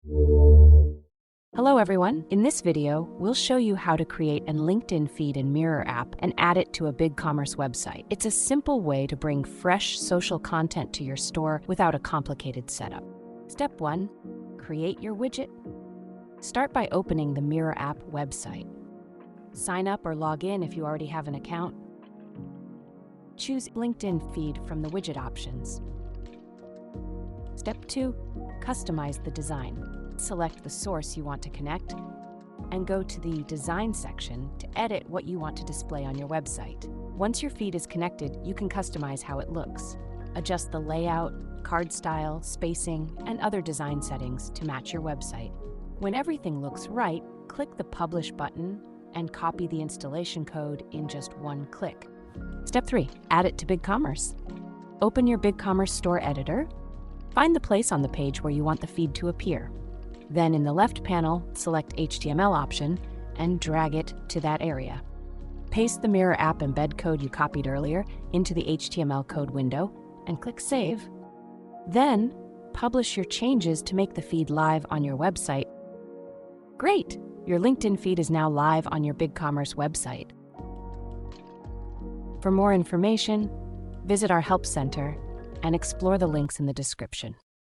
Hello everyone. In this video, we'll show you how to create a LinkedIn feed in Mirror app and add it to a BigCommerce website. It's a simple way to bring fresh social content to your store without a complicated setup. Step 1. Create your widget. Start by opening the Mirror app website. Sign up or log in if you already have an account. Choose LinkedIn feed from the widget options. Step 2. Customize the design. Select the source you want to connect and go to the Design section to edit what you want to display on your website. Once your feed is connected, you can customize how it looks. Adjust the layout, card style, spacing, and other design settings to match your website. When everything looks right, click the Publish button and copy the installation code in just one click. Step 3. Add it to BigCommerce. Open your BigCommerce store editor. Find the place on the page where you want the feed to appear. Then in the left panel, select HTML option and drag it to that area. Paste the Mirror app embed code you copied earlier into the HTML code window and click Save. Then publish your changes to make the feed live on your website. Great! Your LinkedIn feed is now live on your BigCommerce website. For more information, visit our Help Center and explore the links in the description.